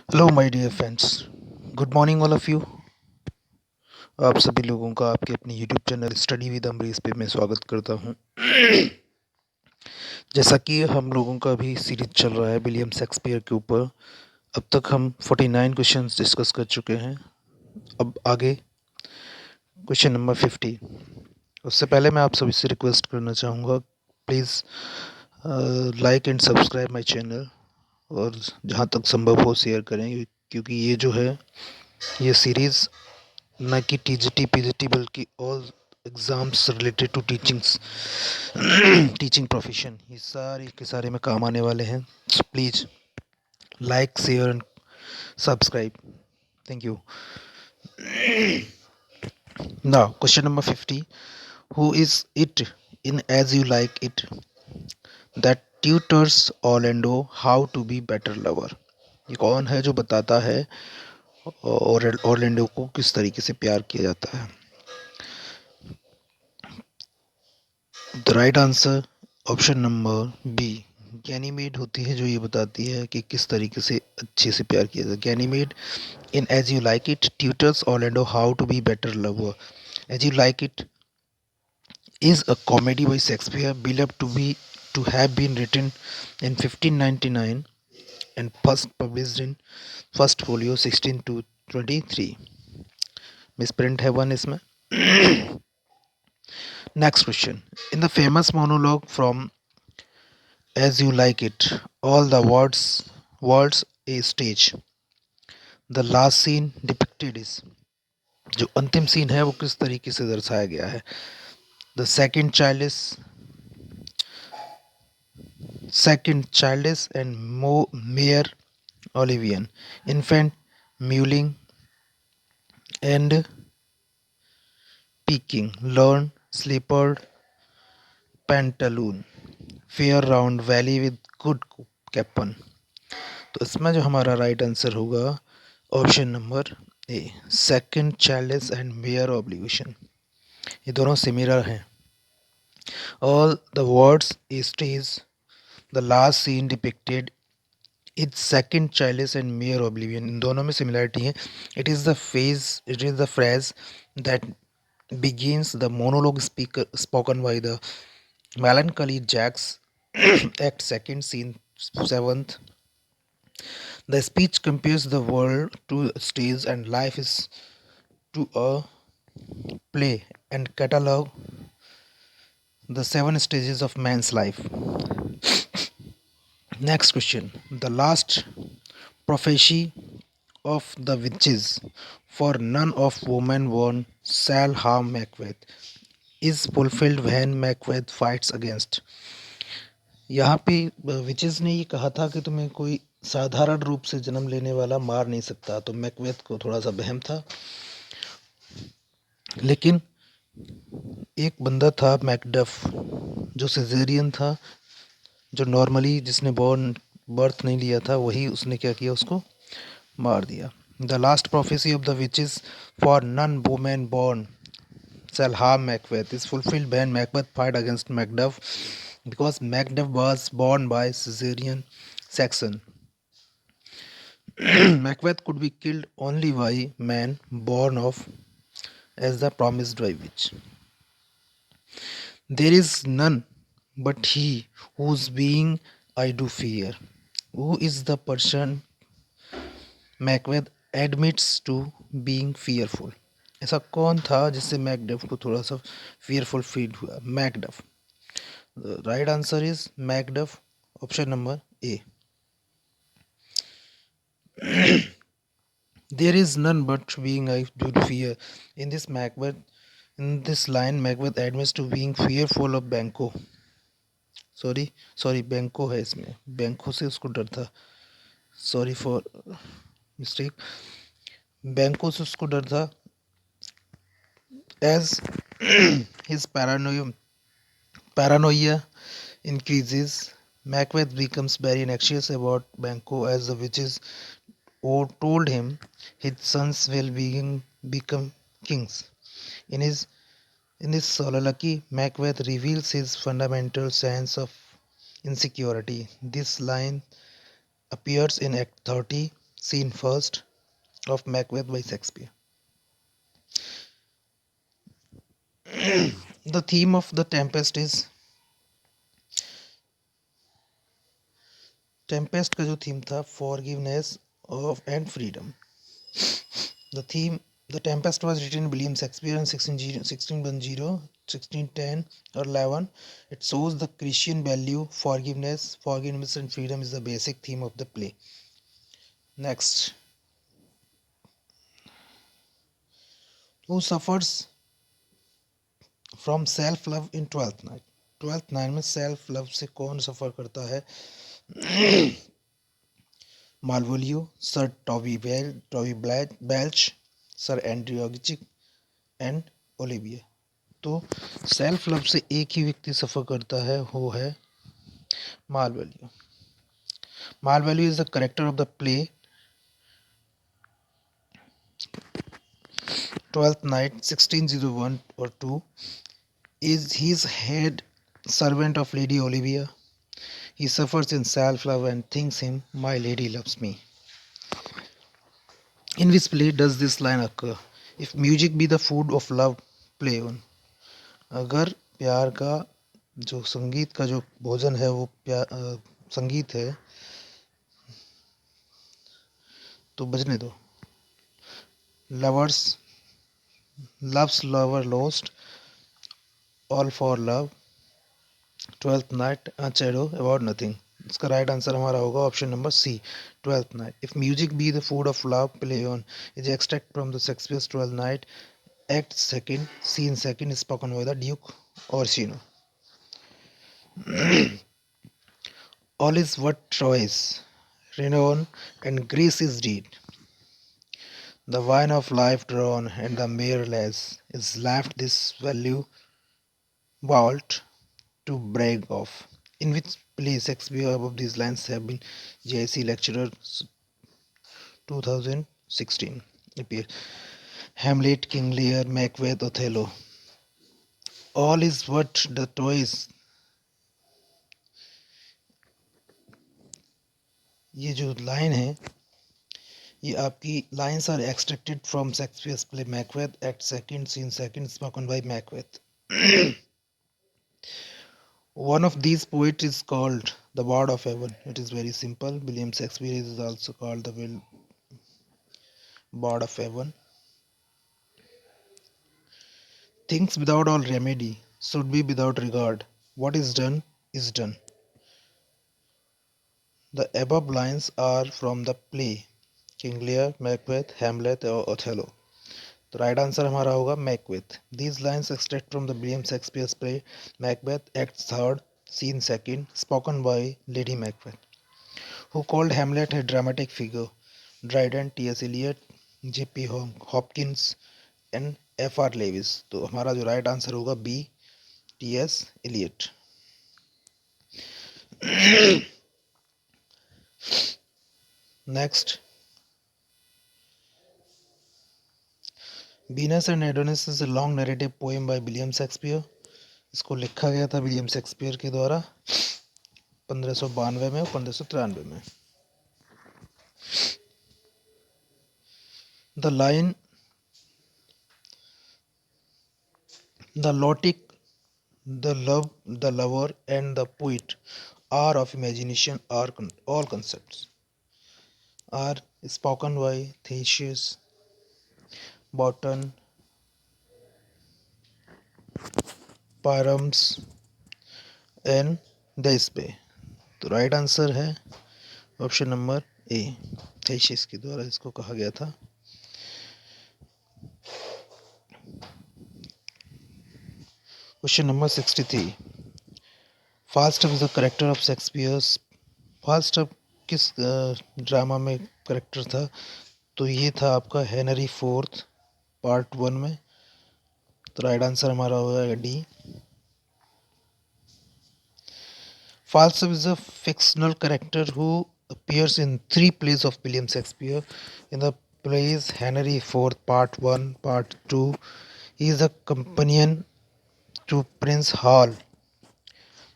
Hello my dear friends, good morning all of you. आप सभी लोगों का आपके अपने YouTube channel study with Amrish पे मैं स्वागत करता हूं। जैसा कि हम लोगों का अभी सीरीज चल रहा है विलियम शेक्सपियर के ऊपर। अब तक हम 49 क्वेश्चंस डिस्कस कर चुके हैं। अब आगे क्वेश्चन नंबर 50। उससे पहले मैं आप सभी से रिक्वेस्ट करना चाहूँगा, please like and subscribe my channel, और जहाँ तक संभव हो शेयर करें, क्योंकि ये जो है ये सीरीज़ ना कि टीजीटी पीजीटी बल्कि all exams related to teachings teaching profession, ये सारे के सारे में काम आने वाले हैं। So please like share and subscribe, thank you. Now question number 50। Who is it in as you like it that tutors Orlando how to be better lover? ये कौन है जो बताता है और ऑर्लैंडो को किस तरीके से प्यार किया जाता है? The right answer option number B, Ganymede होती है जो ये बताती है कि किस तरीके से अच्छे से प्यार किया जाए। Ganymede in as you like it tutors Orlando how to be better lover. As you like it is a comedy by Shakespeare believed to have been written in 1599 and first published in first folio 16 to 23। Misprint है one इसमें। Next question, in the famous monologue from As You Like It, all the words a stage, the last scene depicted is, जो अंतिम scene है वो किस तरीके से दर्शाया गया है? The second childish and mere oblivion, infant mewling and puking, lean slippered pantaloon, fair round belly with good capon. तो इसमें जो हमारा राइट आंसर होगा option number A, second childish and mere obligation. ये दोनों सिमिलर हैं। All the words stage, the last scene depicted, it's second childish and mere oblivion, इन दोनों में सिमिलरिटी है। It is the phrase that begins the monologue spoken by the melancholy Jacks act second scene seventh. The speech compares the world to a stage and life is to a play and catalog the seven stages of man's life. Next question, the last prophecy of the witches, for none of woman born shall harm Macbeth, is fulfilled when Macbeth fights against। यहाँ पे witches ने ये कहा था कि तुम्हें कोई साधारण रूप से जन्म लेने वाला मार नहीं सकता, तो मैकबेथ को थोड़ा सा वहम था। लेकिन एक बंदा था मैकडफ, जो सिजेरियन था, जो नॉर्मली जिसने बर्थ नहीं लिया था, वही उसने क्या किया, उसको मार दिया। The last prophecy of the witches, for none women born shall harm Macbeth, is fulfilled when Macbeth fight against Macduff, because Macduff was born by Caesarean section. Macbeth could be killed only by man born of as the promised by witch. There is none but he whose being I do fear. Who is the person Macbeth admits to being fearful? ऐसा कौन था जिससे Macduff को थोड़ा सा fearful feel हुआ? Macduff. The right answer is Macduff, option number A. There is none but being I do fear. In this Macbeth, in this line, Macbeth admits to being fearful of Banquo. Sorry बैंको है इसमें, बैंको से उसको डर था। Sorry for mistake, बैंको से उसको डर था। As his paranoia increases, Macbeth becomes very anxious about Banquo as the witches told him his sons will become kings. In his soliloquy, Macbeth reveals his fundamental sense of insecurity. This line appears in Act 30, Scene first of Macbeth by Shakespeare. The theme of the Tempest का जो theme था forgiveness of and freedom. The theme, the Tempest was written by William Shakespeare in 1610 or 11. It shows the Christian value forgiveness and freedom is the basic theme of the play. Next, who suffers from self love in Twelfth Night? Twelfth Night में self love से कौन suffer करता है? Malvolio, Sir Toby Belch, Sir Andrew Aguecheek and Olivia. तो self love से एक ही व्यक्ति सफ़र करता है, वो है Malvolio. Malvolio is the character of the play Twelfth Night 1601 or 2. Is his head servant of Lady Olivia. He suffers in self-love and thinks him, my lady loves me. In which play does this line occur? If music be the food of love, play on. अगर प्यार का जो संगीत का जो भोजन है वो संगीत है तो बजने दो. Lovers, love's lover lost, all for love, Twelfth Night, much ado About Nothing. इसका राइट आंसर हमारा होगा option number C, Twelfth Night. If music be the food of love, play on is extract from the Shakespeare's Twelfth Night, act second, scene second, spoken by the duke Orsino. All is what choice, renown and grace is deed. The wine of life drawn and the mere less is left this value vault to brag of. In which play Shakespeare above these lines have been JIC lecturer 2016 appear. Hamlet, King Lear, Macbeth, Othello. All is what the toys. ये जो line है ये आपकी lines are extracted from Shakespeare's play Macbeth, act second, scene second, spoken by Macbeth. One of these poets is called the Bard of Heaven. It is very simple. William Shakespeare is also called the Bard of Heaven. Things without all remedy should be without regard. What is done is done. The above lines are from the play King Lear, Macbeth, Hamlet or Othello. The right answer हमारा होगा Macbeth. These lines extract from the William Shakespeare's play Macbeth, Act Third, Scene Second, spoken by Lady Macbeth. Who called Hamlet a dramatic figure? Dryden, T.S. Eliot, J.P. Hopkins and F.R. Lewis. तो हमारा जो right answer होगा B, T.S. Eliot. Next, Venus and Adonis is a long narrative poem by William Shakespeare. इसको लिखा गया था William Shakespeare के द्वारा 1592 में और 1593 में. The line, the lotic, the love, the lover and the poet are of imagination are all concepts are spoken by Theseus, Botton, Pyramus and Thisbe. तो राइट आंसर है ऑप्शन नंबर ए, थेसियस के द्वारा इसको कहा गया था. Question number 63. Falstaff is the character of Shakespeare's. Falstaff किस drama में करेक्टर था? तो ये था आपका हेनरी फोर्थ पार्ट 1 में. तो राइट आंसर हमारा होगा D. Falstaff is a fictional character who appears in 3 plays of William Shakespeare. In the plays Henry IV Part 1, Part 2, he is a companion to Prince Hal,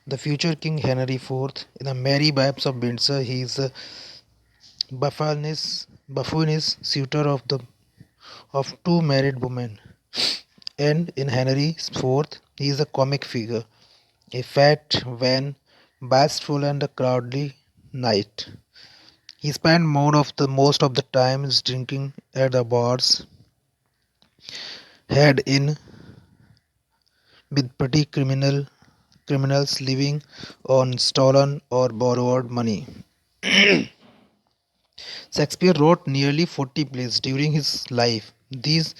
the future King Henry IV. In the Merry Babes of Windsor, he is a Buffalinus Buffoon is suitor of two married women, and in Henry IV he is a comic figure, a fat, vain, bashful and a cowardly knight. He spent most of the time drinking at the bars, had in with petty criminals living on stolen or borrowed money. Shakespeare wrote nearly 40 plays during his life. These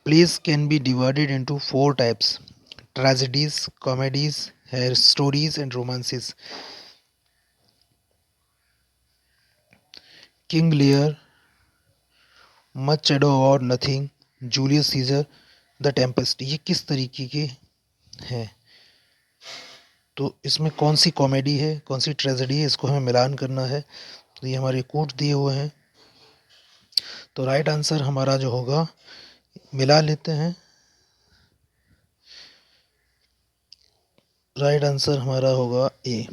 plays can be divided into four types: tragedies, comedies, stories, and romances. King Lear, Much Ado or Nothing, Julius Caesar, the Tempest, ये किस तरीके के हैं? तो इसमें कौन सी comedy है, कौन सी ट्रेजेडी है, इसको हमें मिलान करना है। तो ये हमारे कोट दिए हुए हैं। तो राइट आंसर हमारा जो होगा, मिला लेते हैं। राइट आंसर हमारा होगा A,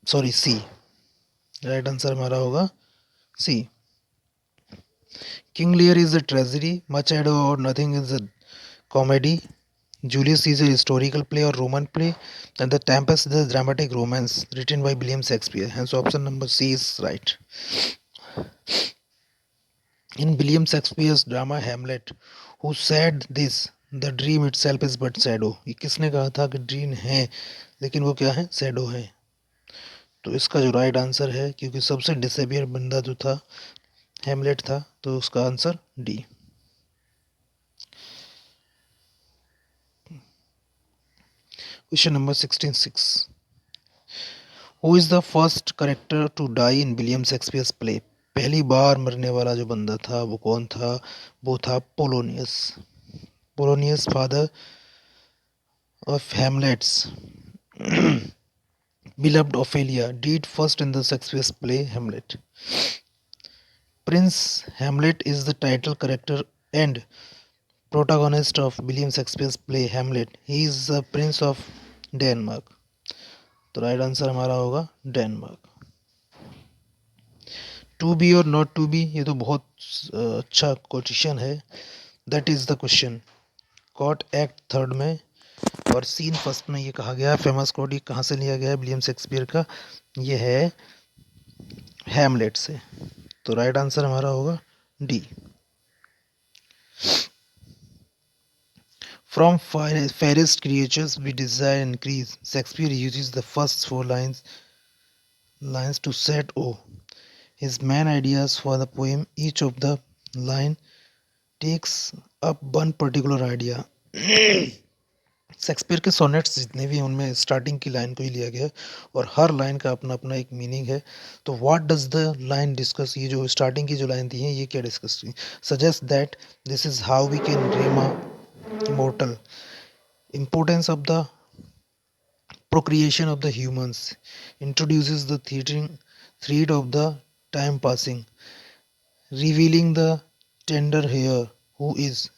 sorry C. Right answer हमारा होगा C. King Lear is a tragedy, Much Ado और Nothing is a comedy, Julius Caesar historical play or Roman play, and The Tempest is a dramatic romance written by William Shakespeare. Hence, option number C is right. In William Shakespeare's drama Hamlet, who said this, the dream itself is but shadow. ये किसने कहा था कि dream है लेकिन वो क्या है, शैडो है? तो इसका जो राइट आंसर है, क्योंकि सबसे डिसेबियर बंदा जो था हेमलेट था, तो उसका answer D. Question number 16 who is the first character to die in William Shakespeare's play? पहली बार मरने वाला जो बंदा था वो कौन था? वो था Polonius. Polonius, father of Hamlet's beloved Ophelia, died first in the Shakespeare's play Hamlet. Prince Hamlet is the title character and protagonist of William Shakespeare's play Hamlet. He is the Prince of Denmark. तो right answer हमारा होगा Denmark. To be और not to be, ये तो बहुत अच्छा question है। That is the question caught act third में और सीन फर्स्ट में ये कहा गया। फेमस कोड ये कहाँ से लिया गया है? विलियम शेक्सपियर का, ये है हैमलेट से। तो राइट आंसर हमारा होगा D. From fairest creatures we desire increase, Shakespeare uses the first four lines to set his main ideas for the poem. Each of the line takes up one particular idea. Shakespeare के sonnets जितने भी हैं उनमें starting की line को ही लिया गया है और हर लाइन का अपना अपना एक मीनिंग है। तो what does the line discuss, ये जो स्टार्टिंग की जो लाइन दी है ये क्या डिस्कस की? Suggest that this is how we can dream a immortal, importance of the procreation of the humans, introduces the thread of the time passing, revealing the tender hair who is।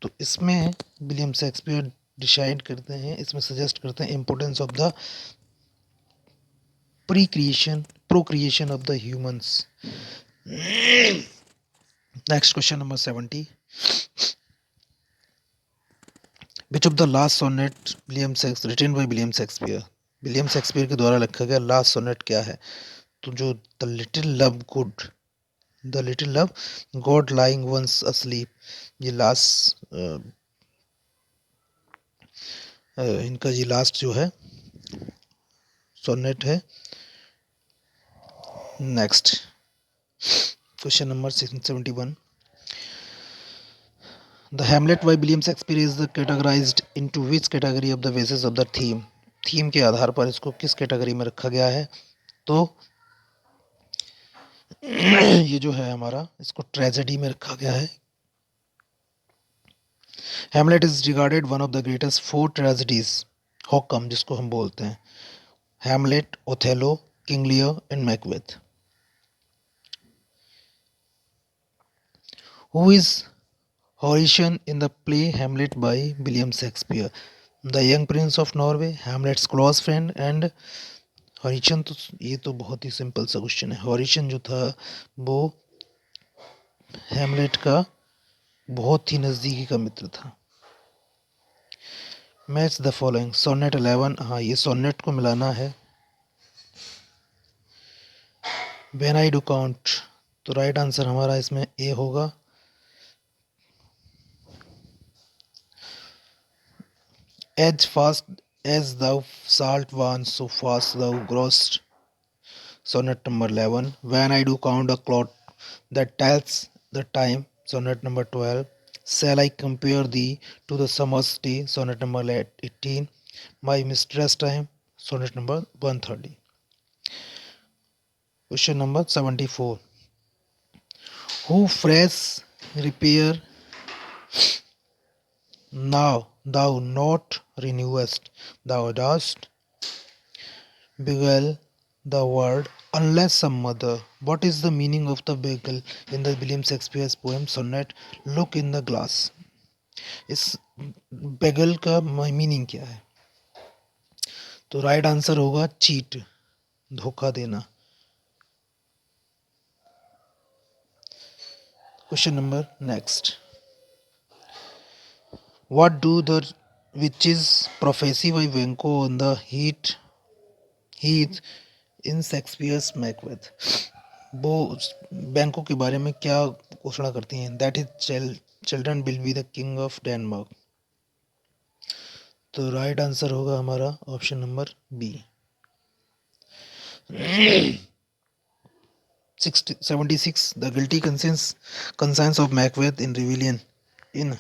तो इसमें William Shakespeare decide करते हैं, इसमें suggest करते हैं importance of the procreation of the humans. Next question number 70, which of the last sonnet William Shakespeare written by William Shakespeare? William Shakespeare के द्वारा लिखा गया लास्ट सोनेट क्या है? तो जो the little love god lying once asleep, ये last इनका ये लास्ट जो है सोनेट है। Next question number 71, the Hamlet by William Shakespeare is categorized into which category of the basis of the theme? Theme के आधार पर इसको किस कैटेगरी में रखा गया है? तो ये जो है हमारा, इसको ट्रेजेडी में रखा गया है। Hamlet is regarded one of the greatest four tragedies, हॉकम जिसको हम बोलते हैं, Hamlet, Othello, King Lear and Macbeth. Who is Horatian in the play Hamlet by William Shakespeare? The young prince of Norway, Hamlet's close friend and horizon तो ये तो बहुत ही simple सा क्वेश्चन है। हॉरिजन जो था वो हैमलेट का बहुत ही नज़दीकी का मित्र था। मैच द फॉलोइंग सोनेट 11, हाँ ये सोनेट को मिलाना है। व्हेन आई डू काउंट, तो राइट आंसर हमारा इसमें ए होगा। As fast as thou salt one, so fast thou growest, sonnet number 11. When I do count a clock that tells the time, sonnet number 12. Shall I compare thee to the summer's day, sonnet number 18. My mistress time, sonnet number 130. Question number 74. Who phrase repair now thou not renewest, thou dost beguile the word unless some mother. What is the meaning of the beguile in the William Shakespeare's poem sonnet Look in the Glass? इस बेगल का meaning क्या है? तो right answer होगा cheat, धोखा देना। Question number next. What do the witches prophesy by Banquo on the heath in Shakespeare's Macbeth? वो बैंको के बारे में क्या घोषणा करती हैं? That is children will be the king of Denmark. तो राइट आंसर होगा हमारा option number B. 76 the guilty conscience of Macbeth in revealed in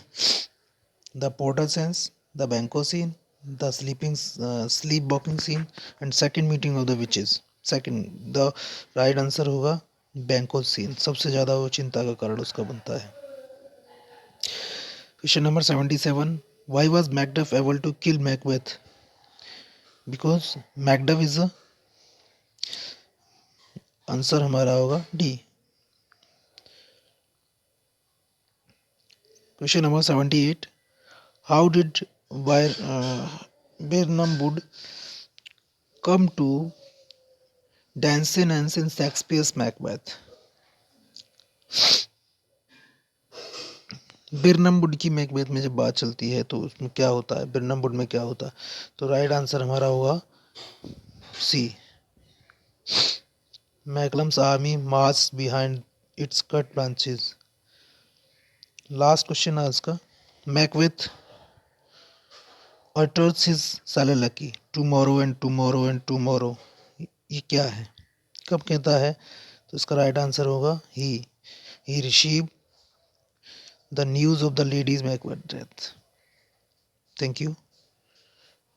the porter scene, the Banquo scene, the sleep walking scene and second meeting of the witches. Second the right answer होगा Banquo scene, सबसे ज़्यादा वो चिंता का कारण उसका बनता है। Question number 77। Why was Macduff able to kill Macbeth? Because Macduff is a answer हमारा होगा D. Question number 78। How did Birnam Wood come to Dansenance in Shakespeare's Macbeth? Birnam wood की मैकबेथ में जब बात चलती है तो उसमें क्या होता है, बिरनम वुड में क्या होता है? तो राइट आंसर हमारा होगा C. Malcolm's army march behind its cut branches. Last question है इसका। Macbeth utters his soliloquy tomorrow and tomorrow and tomorrow, ये क्या है, कब कहता है? तो इसका राइट आंसर होगा he received the news of the lady's Macbeth death। Thank you.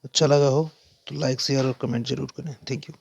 अच्छा लगा हो तो लाइक शेयर और कमेंट जरूर करें। Thank you.